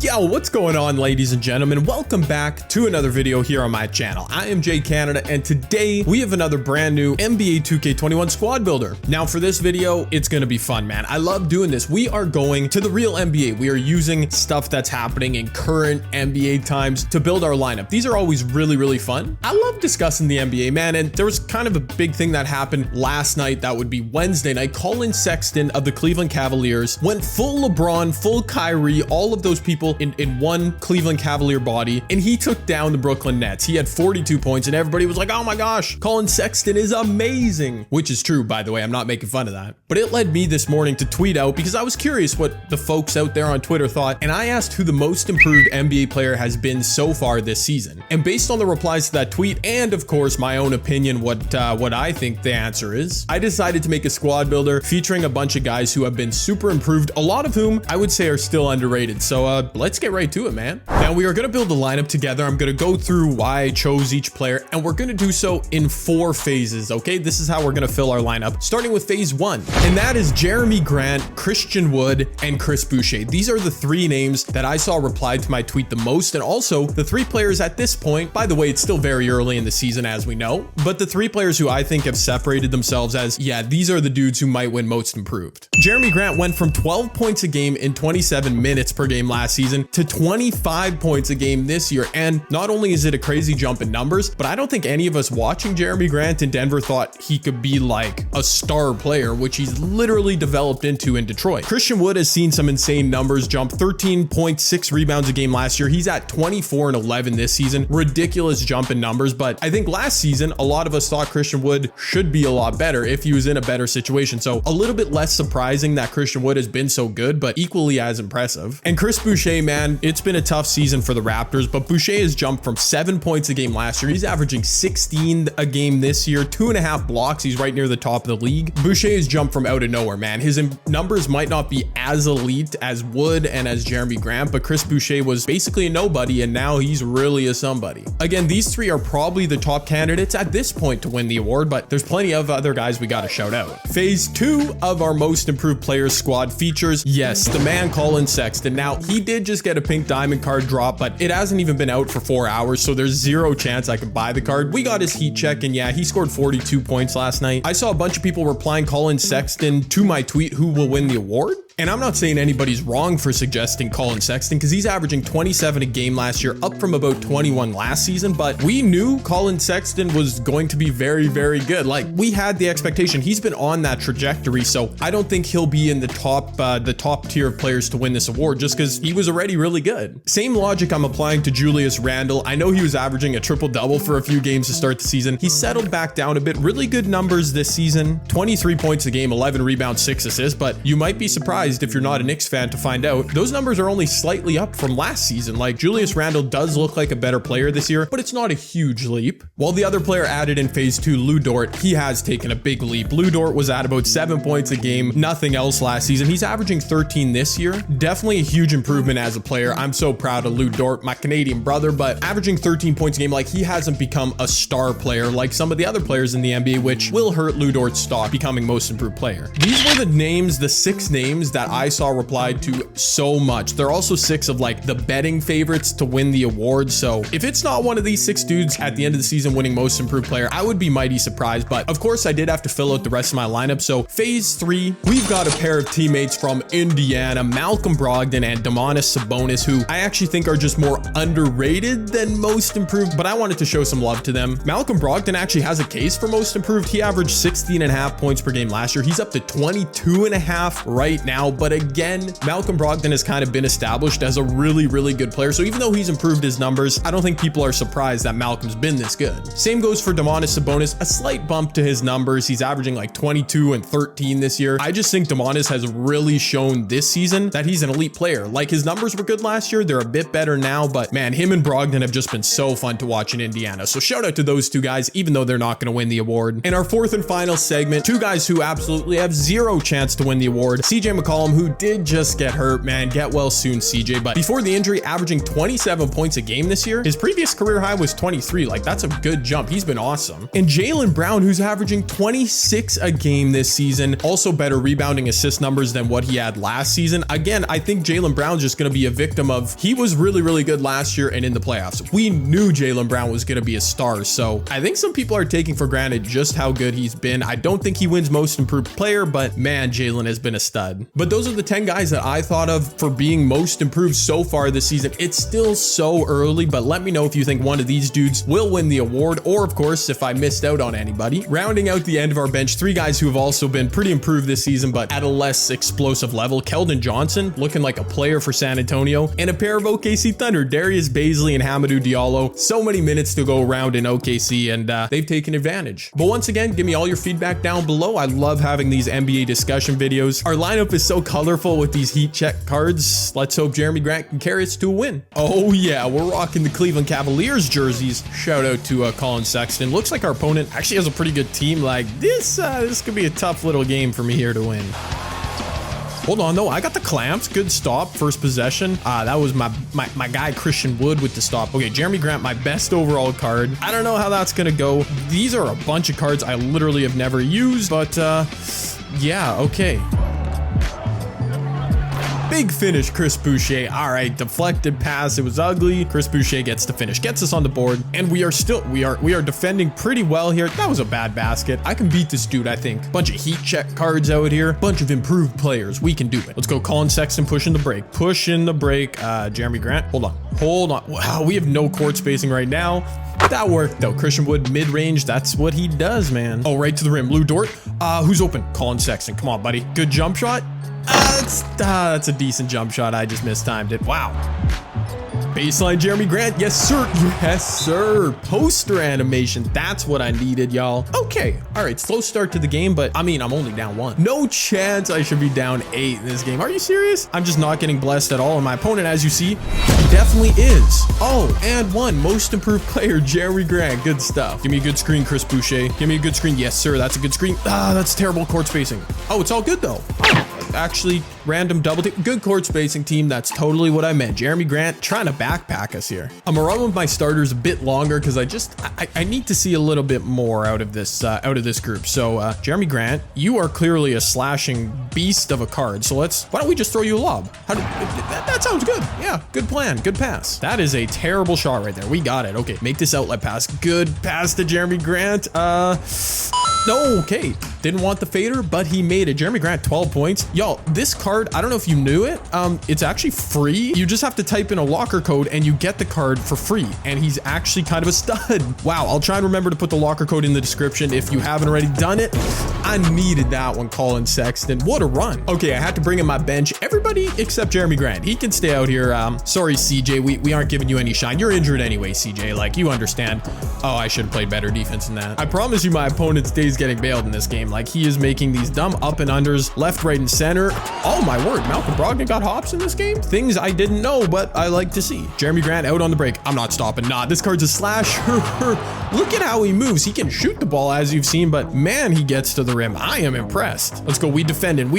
Yo, what's going on, ladies and gentlemen? Welcome back to another video here on my channel. I am Jay Canada, and today we have another brand new NBA 2K21 squad builder. Now for this video, it's gonna be fun, man. I love doing this. We are going to the real NBA. We are using stuff that's happening in current NBA times to build our lineup. These are always really fun. I love discussing the NBA, man, and there was kind of a big thing that happened last night. That would be Wednesday night. Sexton of the Cleveland Cavaliers went full LeBron, full Kyrie, all of those people in one Cleveland Cavalier body, and he took down the Brooklyn Nets. He had 42 points, and everybody was like, oh my gosh, Sexton is amazing, which is true, by the way. I'm not making fun of that. But it led me this morning to tweet out, because I was curious what the folks out there on Twitter thought, and I asked who the most improved NBA player has been so far this season. And based on the replies to that tweet, and of course my own opinion, what I think the answer is, I decided to make a squad builder featuring a bunch of guys who have been super improved, a lot of whom I would say are still underrated. So let's get right to it, man. Now we are going to build a lineup together. I'm going to go through why I chose each player, and we're going to do so in 4 phases. Okay, this is how we're going to fill our lineup, starting with phase 1, and that is Jeremy Grant, Christian Wood, and Chris Boucher. These are the 3 names that I saw replied to my tweet the most, and also the 3 players at this point. By the way, it's still very early in the season, as we know, but the 3 players who I think have separated themselves as, yeah, these are the dudes who might win most improved. Jeremy Grant went from 12 points a game in 27 minutes per game last season to 25 points a game this year. And not only is it a crazy jump in numbers, but I don't think any of us watching Jeremy Grant in Denver thought he could be like a star player, which he's literally developed into in Detroit. Christian Wood has seen some insane numbers, jumped 13.6 rebounds a game last year. He's at 24 and 11 this season. Ridiculous jump in numbers, but I think last season, a lot of us thought Christian Wood should be a lot better if he was in a better situation. So a little bit less surprising that Christian Wood has been so good, but equally as impressive. And Chris Boucher, man, it's been a tough season for the Raptors, but Boucher has jumped from 7 points a game last year. He's averaging 16 a game this year, 2.5 blocks. He's right near the top of the league. Boucher has jumped from out of nowhere, man. His numbers might not be as elite as Wood and as Jeremy Grant, but Chris Boucher was basically a nobody, and now he's really a somebody. Again, these 3 are probably the top candidates at this point to win the award, but there's plenty of other guys we got to shout out. Phase 2 of our most improved players squad features, yes, the man Sexton. Now, he did just get a pink diamond card drop, but it hasn't even been out for 4 hours, so there's 0 chance I could buy the card. We got his heat check, and yeah, he scored 42 points last night. I saw a bunch of people replying Sexton to my tweet, who will win the award. And I'm not saying anybody's wrong for suggesting Sexton, because he's averaging 27 a game last year, up from about 21 last season. But we knew Sexton was going to be very good. Like, we had the expectation. He's been on that trajectory, so I don't think he'll be in the top tier of players to win this award, just because he was already really good. Same logic I'm applying to Julius Randle. I know he was averaging a triple-double for a few games to start the season. He settled back down a bit. Really good numbers this season. 23 points a game, 11 rebounds, 6 assists, but you might be surprised if you're not a Knicks fan to find out those numbers are only slightly up from last season. Like, Julius Randle does look like a better player this year, but it's not a huge leap. While the other player added in phase 2, Dort, he has taken a big leap. Dort was at about 7 points a game, nothing else last season. He's averaging 13 this year. Definitely a huge improvement as a player. I'm so proud of Dort, my Canadian brother, but averaging 13 points a game, like, he hasn't become a star player like some of the other players in the NBA, which will hurt Dort's stock becoming most improved player. These were the 6 names that I saw replied to so much. There are also 6 of like the betting favorites to win the award. So if it's not one of these 6 dudes at the end of the season winning most improved player, I would be mighty surprised. But of course I did have to fill out the rest of my lineup. So phase 3, we've got a pair of teammates from Indiana, Malcolm Brogdon and Domantas Sabonis, who I actually think are just more underrated than most improved, but I wanted to show some love to them. Malcolm Brogdon actually has a case for most improved. He averaged 16.5 points per game last year. He's up to 22.5 right now. But again, Malcolm Brogdon has kind of been established as a really good player. So even though he's improved his numbers, I don't think people are surprised that Malcolm's been this good. Same goes for Domantas Sabonis, a slight bump to his numbers. He's averaging like 22 and 13 this year. I just think Domantas has really shown this season that he's an elite player. Like, his numbers were good last year. They're a bit better now, but man, him and Brogdon have just been so fun to watch in Indiana. So shout out to those 2 guys, even though they're not going to win the award. In our 4th and final segment, 2 guys who absolutely have 0 chance to win the award, CJ McCollum McCollum, who did just get hurt, man. Get well soon, CJ. But before the injury, averaging 27 points a game this year. His previous career high was 23. Like, that's a good jump. He's been awesome. And Jaylen Brown, who's averaging 26 a game this season. Also better rebounding assist numbers than what he had last season. Again, I think Jaylen Brown's just going to be a victim of, he was really, really good last year and in the playoffs. We knew Jaylen Brown was going to be a star. So I think some people are taking for granted just how good he's been. I don't think he wins most improved player, but man, Jaylen has been a stud. But those are the 10 guys that I thought of for being most improved so far this season. It's still so early, but let me know if you think one of these dudes will win the award, or of course, if I missed out on anybody. Rounding out the end of our bench, 3 guys who have also been pretty improved this season, but at a less explosive level. Keldon Johnson, looking like a player for San Antonio, and a pair of OKC Thunder, Darius Bazley and Hamidou Diallo. So many minutes to go around in OKC, and they've taken advantage. But once again, give me all your feedback down below. I love having these NBA discussion videos. Our lineup is so colorful with these heat check cards. Let's hope Jeremy Grant can carry us to a win. Oh yeah, we're rocking the Cleveland Cavaliers jerseys. Shout out to Colin Sexton. Looks like our opponent actually has a pretty good team. Like this could be a tough little game for me here to win. Hold on though, I got the clamps. Good stop, first possession. That was my guy Christian Wood with the stop. Okay, Jeremy Grant, my best overall card. I don't know how that's gonna go. These are a bunch of cards I literally have never used, but yeah, okay. Big finish, Chris Boucher. All right, deflected pass. It was ugly. Chris Boucher gets the finish, gets us on the board, and we are defending pretty well here. That was a bad basket. I can beat this dude, I think. Bunch of heat check cards out here. Bunch of improved players. We can do it. Let's go. Colin Sexton pushing the break. Pushing the break. Jeremy Grant. Hold on. Wow, we have no court spacing right now. That worked though. Christian Wood mid-range. That's what he does, man. Oh, right to the rim. Lou Dort. Who's open? Colin Sexton. Come on, buddy. Good jump shot. That's a decent jump shot. I just mistimed it. Wow. Baseline Jeremy Grant. Yes, sir. Yes, sir. Poster animation. That's what I needed, y'all. Okay. All right. Slow start to the game, but I mean, I'm only down 1. No chance I should be down 8 in this game. Are you serious? I'm just not getting blessed at all. And my opponent, as you see, definitely is. Oh, and 1. Most improved player, Jeremy Grant. Good stuff. Give me a good screen, Chris Boucher. Give me a good screen. Yes, sir. That's a good screen. That's terrible court spacing. Oh, it's all good though. Actually, random double team. Good court spacing team. That's totally what I meant. Jeremy Grant trying to backpack us here. I'm gonna run with my starters a bit longer because I need to see a little bit more out of this group. So Jeremy Grant, you are clearly a slashing beast of a card. So why don't we just throw you a lob? That sounds good. Yeah, good plan. Good pass. That is a terrible shot right there. We got it. Okay, make this outlet pass. Good pass to Jeremy Grant. No, okay. Didn't want the fader, but he made it. Jeremy Grant, 12 points. Y'all, this card, I don't know if you knew it. It's actually free. You just have to type in a locker code and you get the card for free. And he's actually kind of a stud. Wow, I'll try and remember to put the locker code in the description if you haven't already done it. I needed that one, Colin Sexton. What a run. Okay, I had to bring in my bench. Everybody except Jeremy Grant. He can stay out here. Sorry, CJ. We aren't giving you any shine. You're injured anyway, CJ. Like, you understand. Oh, I should have played better defense than that. I promise you my opponent's days getting bailed in this game. Like, he is making these dumb up and unders left, right, and center. Oh my word, Malcolm Brogdon got hops in this game? Things I didn't know, but I like to see. Jeremy Grant out on the break. I'm not stopping. Nah, this card's a slasher. Look at how he moves. He can shoot the ball, as you've seen, but man, he gets to the rim. I am impressed. Let's go. We defending.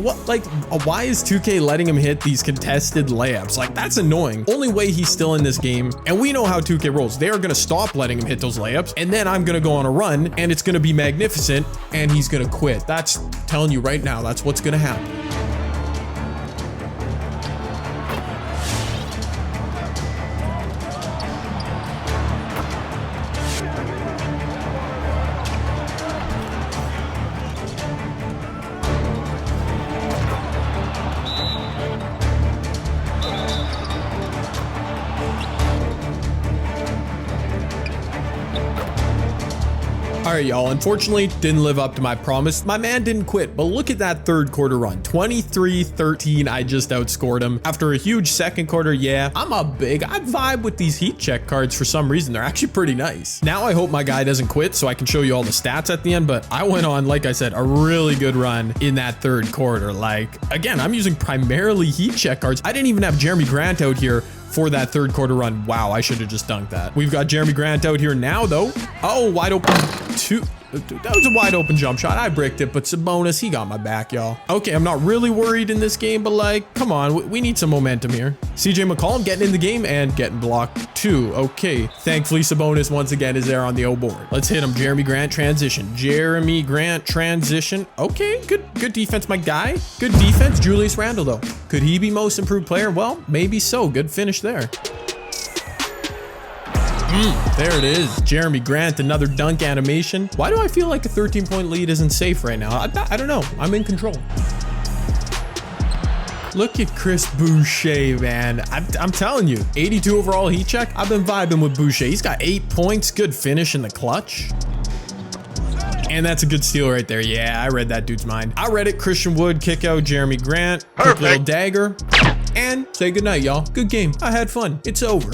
What? Like, why is 2K letting him hit these contested layups? Like, that's annoying. Only way he's still in this game, and we know how 2K rolls. They are going to stop letting him hit those layups, and then I'm going to go on a run, and it's going to be magnificent, and he's going to quit. That's telling you right now, that's what's going to happen. All right, y'all, unfortunately, didn't live up to my promise. My man didn't quit, but look at that third quarter run. 23-13, I just outscored him. After a huge second quarter, yeah, I vibe with these heat check cards for some reason. They're actually pretty nice. Now I hope my guy doesn't quit so I can show you all the stats at the end, but I went on, like I said, a really good run in that third quarter. Like, again, I'm using primarily heat check cards. I didn't even have Jeremy Grant out here for that third quarter run. Wow, I should have just dunked that. We've got Jeremy Grant out here now, though. Oh, wide open. That was a wide open jump shot. I bricked it, but Sabonis, he got my back, y'all. Okay, I'm not really worried in this game, but like, come on, we need some momentum here. CJ McCollum getting in the game and getting blocked too. Okay, thankfully Sabonis once again is there on the O board. Let's hit him. Jeremy Grant transition. Jeremy Grant transition. Okay, good defense, my guy. Good defense. Julius Randle though. Could he be most improved player? Well, maybe so. Good finish there. There it is. Jeremy Grant, another dunk animation. Why do I feel like a 13-point lead isn't safe right now? I don't know. I'm in control. Look at Chris Boucher, man. I'm telling you, 82 overall heat check. I've been vibing with Boucher. He's got 8 points. Good finish in the clutch. And that's a good steal right there. Yeah, I read that dude's mind. I read it. Christian Wood, kick out Jeremy Grant. Quick little dagger. And say goodnight, y'all. Good game. I had fun. It's over.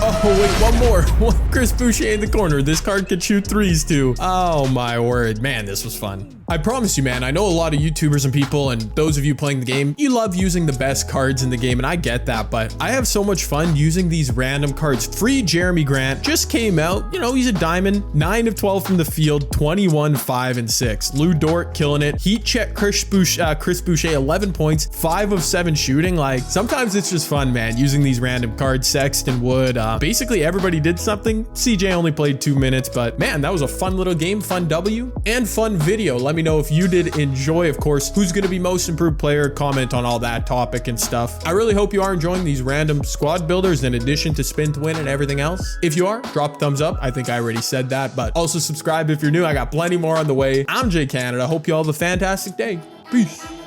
Oh, wait, one more. Chris Boucher in the corner. This card could shoot threes too. Oh my word. Man, this was fun. I promise you, man, I know a lot of YouTubers and people and those of you playing the game, you love using the best cards in the game, and I get that, but I have so much fun using these random cards. Free Jeremy Grant just came out. You know, he's a diamond. 9 of 12 from the field, 21, 5, and 6. Lou Dort killing it. Heat check Chris Boucher, 11 points, 5 of 7 shooting. Like, sometimes it's just fun, man, using these random cards. Sexton, Wood, basically everybody did something. CJ only played 2 minutes, but man, that was a fun little game, fun W, and fun video. Let me know if you did enjoy. Of course, who's going to be most improved player, comment on all that topic and stuff. I really hope you are enjoying these random squad builders in addition to spin to win and everything else. If you are, drop a thumbs up. I think I already said that, but also subscribe if you're new. I got plenty more on the way. I'm Jay Canada. Hope you all have a fantastic day. Peace.